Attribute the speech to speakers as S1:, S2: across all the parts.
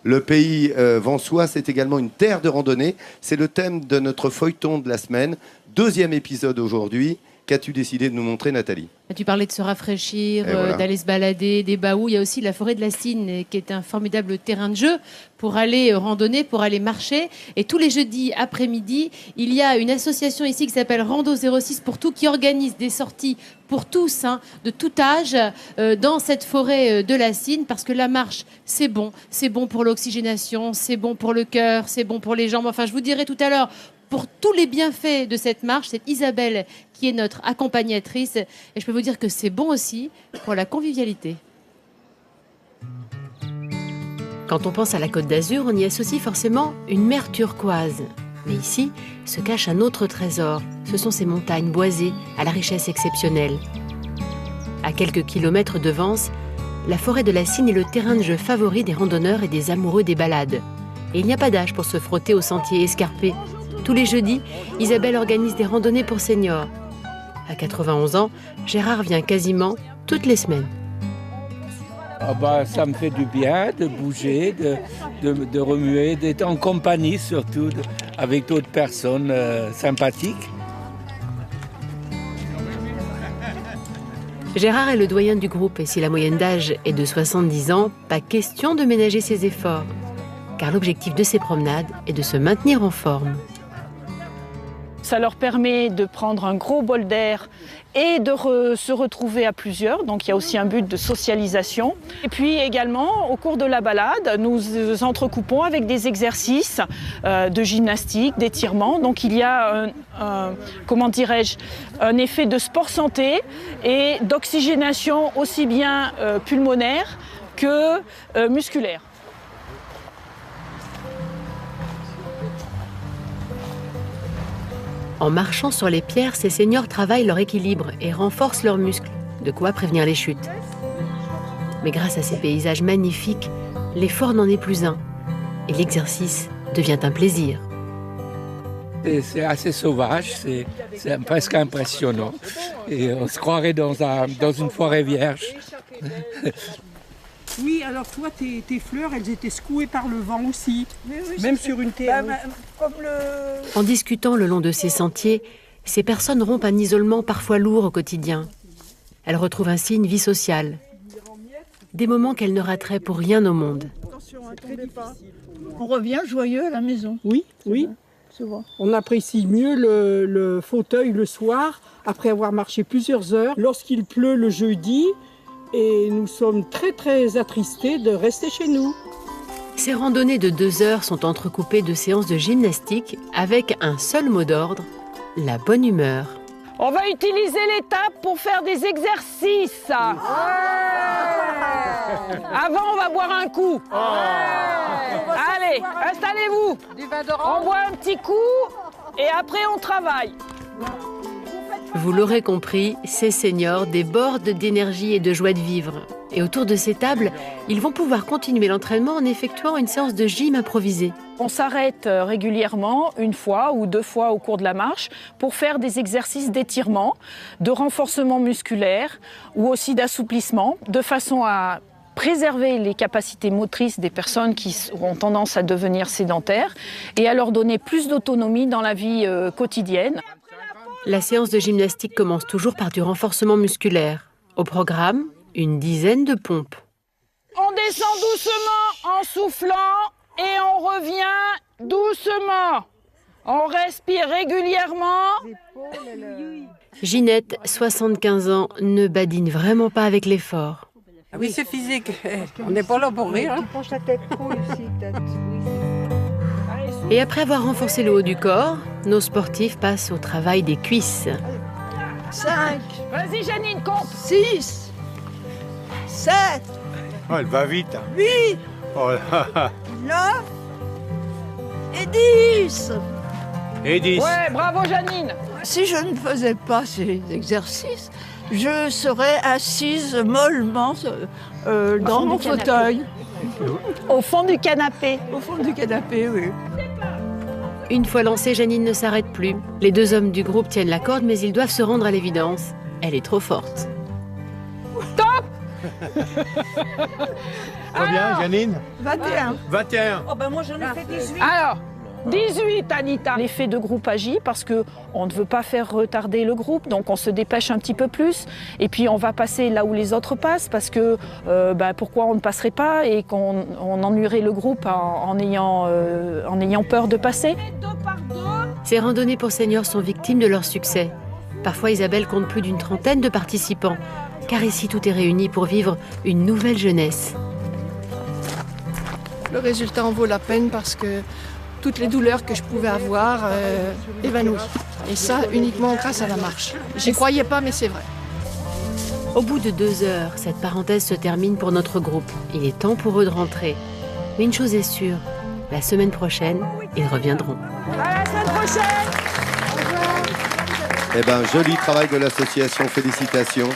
S1: Le pays Vensois, c'est également une terre de randonnée. C'est le thème de notre feuilleton de la semaine. 2e épisode aujourd'hui. Qu'as-tu décidé de nous montrer, Nathalie ?
S2: Tu parlais de se rafraîchir,
S1: voilà.
S2: d'aller se balader, des baous. Il y a aussi la forêt de la Cine, qui est un formidable terrain de jeu pour aller randonner, pour aller marcher. Et tous les jeudis après-midi, il y a une association ici qui s'appelle Rando 06 pour tout, qui organise des sorties pour tous, de tout âge, dans cette forêt de la Cine, parce que la marche, c'est bon pour l'oxygénation, c'est bon pour le cœur, c'est bon pour les jambes. Enfin, je vous dirai tout à l'heure, pour tous les bienfaits de cette marche, c'est Isabelle qui est notre accompagnatrice. Et je peux vous dire que c'est bon aussi pour la convivialité. Quand on pense à la Côte d'Azur, on y associe forcément une mer turquoise. Mais ici se cache un autre trésor. Ce sont ces montagnes boisées à la richesse exceptionnelle. À quelques kilomètres de Vence, la forêt de la Cine est le terrain de jeu favori des randonneurs et des amoureux des balades. Et il n'y a pas d'âge pour se frotter aux sentiers escarpés. Tous les jeudis, Isabelle organise des randonnées pour seniors. À 91 ans, Gérard vient quasiment toutes les semaines.
S3: Ça me fait du bien de bouger, de remuer, d'être en compagnie surtout, avec d'autres personnes sympathiques.
S2: Gérard est le doyen du groupe et si la moyenne d'âge est de 70 ans, pas question de ménager ses efforts. Car l'objectif de ces promenades est de se maintenir en forme.
S4: Ça leur permet de prendre un gros bol d'air et de se retrouver à plusieurs. Donc il y a aussi un but de socialisation. Et puis également, au cours de la balade, nous entrecoupons avec des exercices de gymnastique, d'étirement. Donc il y a un effet de sport santé et d'oxygénation aussi bien pulmonaire que musculaire.
S2: En marchant sur les pierres, ces seniors travaillent leur équilibre et renforcent leurs muscles, de quoi prévenir les chutes. Mais grâce à ces paysages magnifiques, l'effort n'en est plus un et l'exercice devient un plaisir.
S3: C'est assez sauvage, c'est presque impressionnant. Et on se croirait dans une forêt vierge.
S5: Oui, alors toi, tes fleurs, elles étaient secouées par le vent aussi, même sur une terre.
S2: En discutant le long de ces sentiers, ces personnes rompent un isolement parfois lourd au quotidien. Elles retrouvent ainsi une vie sociale, des moments qu'elles ne rateraient pour rien au monde.
S6: On revient joyeux à la maison.
S5: Oui. On apprécie mieux le fauteuil le soir, après avoir marché plusieurs heures, lorsqu'il pleut le jeudi. Et nous sommes très très attristés de rester chez nous.
S2: Ces randonnées de 2 heures sont entrecoupées de séances de gymnastique avec un seul mot d'ordre, la bonne humeur.
S4: On va utiliser les tables pour faire des exercices. Avant, on va boire un coup. Allez, installez-vous. On boit un petit coup et après on travaille.
S2: Vous l'aurez compris, ces seniors débordent d'énergie et de joie de vivre. Et autour de ces tables, ils vont pouvoir continuer l'entraînement en effectuant une séance de gym improvisée.
S4: On s'arrête régulièrement, 1 fois ou 2 fois au cours de la marche, pour faire des exercices d'étirement, de renforcement musculaire ou aussi d'assouplissement, de façon à préserver les capacités motrices des personnes qui ont tendance à devenir sédentaires et à leur donner plus d'autonomie dans la vie quotidienne.
S2: La séance de gymnastique commence toujours par du renforcement musculaire. Au programme, une dizaine de pompes.
S4: On descend doucement en soufflant et on revient doucement. On respire régulièrement.
S2: Ginette, 75 ans, ne badine vraiment pas avec l'effort.
S7: Oui, c'est physique. On n'est pas là pour rire.
S6: Tu penches la tête trop ici, peut-être.
S2: Et après avoir renforcé le haut du corps, nos sportifs passent au travail des cuisses.
S6: 5,
S4: Vas-y Janine, compte.
S6: 6, 7,
S8: Oh, elle va vite.
S6: 8,
S8: Oh là.
S6: 9 et 10.
S8: Et 10.
S4: Ouais, bravo Janine.
S6: Si je ne faisais pas ces exercices, je serais assise mollement dans mon fauteuil.
S4: Au fond du canapé.
S6: Au fond du canapé, oui.
S2: Une fois lancée, Janine ne s'arrête plus. Les 2 hommes du groupe tiennent la corde, mais ils doivent se rendre à l'évidence. Elle est trop forte.
S4: Top.
S8: Combien, Janine
S6: 21.
S8: 21.
S4: Alors, 18, Anita. L'effet de groupe agit parce qu'on ne veut pas faire retarder le groupe, donc on se dépêche un petit peu plus. Et puis on va passer là où les autres passent parce que pourquoi on ne passerait pas et qu'on ennuierait le groupe en ayant peur de passer.
S2: Ces randonnées pour seniors sont victimes de leur succès. Parfois, Isabelle compte plus d'une trentaine de participants, car ici tout est réuni pour vivre une nouvelle jeunesse.
S9: Le résultat en vaut la peine parce que toutes les douleurs que je pouvais avoir évanouies. Et ça, uniquement grâce à la marche. J'y croyais pas, mais c'est vrai.
S2: Au bout de 2 heures, cette parenthèse se termine pour notre groupe. Il est temps pour eux de rentrer. Mais une chose est sûre, la semaine prochaine, ils reviendront.
S4: À la semaine prochaine!
S1: Eh ben, joli travail de l'association, félicitations.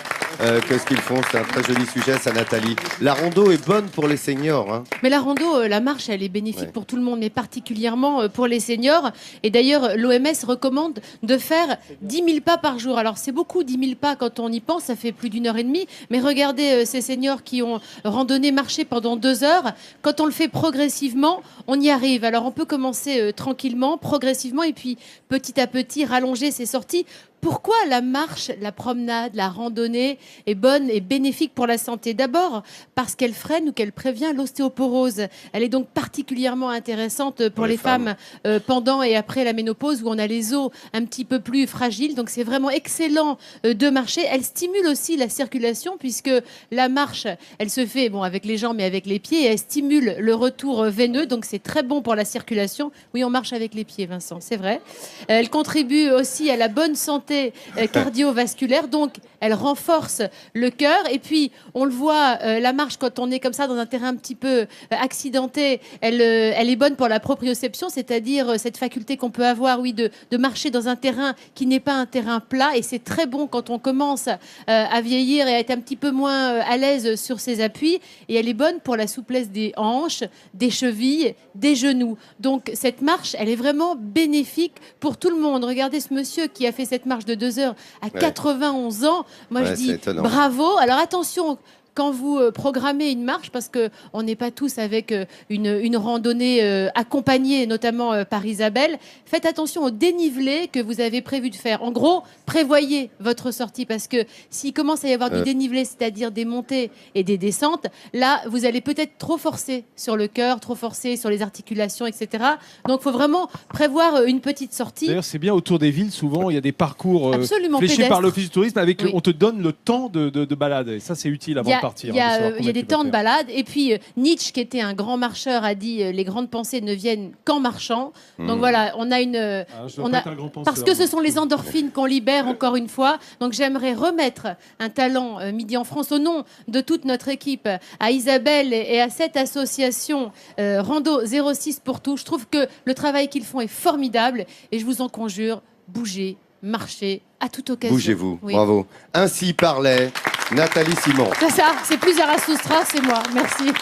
S1: Qu'est-ce qu'ils font? C'est un très joli sujet, ça, Nathalie. La rando est bonne pour les seniors. Hein.
S2: Mais la rando, la marche, elle est bénéfique pour tout le monde, mais particulièrement pour les seniors. Et d'ailleurs, l'OMS recommande de faire 10 000 pas par jour. Alors, c'est beaucoup, 10 000 pas, quand on y pense, ça fait plus d'1 heure et demie. Mais regardez ces seniors qui ont randonné, marché pendant 2 heures. Quand on le fait progressivement, on y arrive. Alors, on peut commencer tranquillement, progressivement, et puis petit à petit, rallonger ses sorties. Pourquoi la marche, la promenade, la randonnée est bonne et bénéfique pour la santé? D'abord, parce qu'elle freine ou qu'elle prévient l'ostéoporose. Elle est donc particulièrement intéressante pour les femmes pendant et après la ménopause où on a les os un petit peu plus fragiles. Donc c'est vraiment excellent de marcher. Elle stimule aussi la circulation puisque la marche, elle se fait avec les jambes mais avec les pieds et elle stimule le retour veineux. Donc c'est très bon pour la circulation. Oui, on marche avec les pieds, Vincent, c'est vrai. Elle contribue aussi à la bonne santé cardiovasculaire, donc elle renforce le cœur. Et puis on le voit, la marche quand on est comme ça dans un terrain un petit peu accidenté, elle est bonne pour la proprioception, c'est-à-dire cette faculté qu'on peut avoir, de marcher dans un terrain qui n'est pas un terrain plat. Et c'est très bon quand on commence à vieillir et à être un petit peu moins à l'aise sur ses appuis. Et elle est bonne pour la souplesse des hanches, des chevilles, des genoux. Donc cette marche, elle est vraiment bénéfique pour tout le monde. Regardez ce monsieur qui a fait cette marche de 2 heures à 91 ans. Moi, je dis bravo. Alors attention quand vous programmez une marche, parce qu'on n'est pas tous avec une randonnée accompagnée, notamment par Isabelle, faites attention au dénivelé que vous avez prévu de faire. En gros, prévoyez votre sortie, parce que s'il commence à y avoir du dénivelé, c'est-à-dire des montées et des descentes, là, vous allez peut-être trop forcer sur le cœur, trop forcer sur les articulations, etc. Donc, il faut vraiment prévoir une petite sortie.
S10: D'ailleurs, c'est bien autour des villes, souvent, il y a des parcours fléchés
S2: pédestres
S10: par l'Office du tourisme, avec on te donne le temps de balade. Et ça, c'est utile avant de partir.
S2: Il y a des temps de balade. Et puis, Nietzsche, qui était un grand marcheur, a dit les grandes pensées ne viennent qu'en marchant. Donc voilà, on a une... parce que ce sont les endorphines qu'on libère, encore une fois. Donc j'aimerais remettre un talent Midi en France au nom de toute notre équipe à Isabelle et à cette association Rando 06 pour tout. Je trouve que le travail qu'ils font est formidable et je vous en conjure, bougez, marchez à toute occasion.
S1: Bougez-vous, bravo. Ainsi parlait Nathalie Simon.
S2: C'est ça, c'est plus Zarathustra, c'est moi. Merci.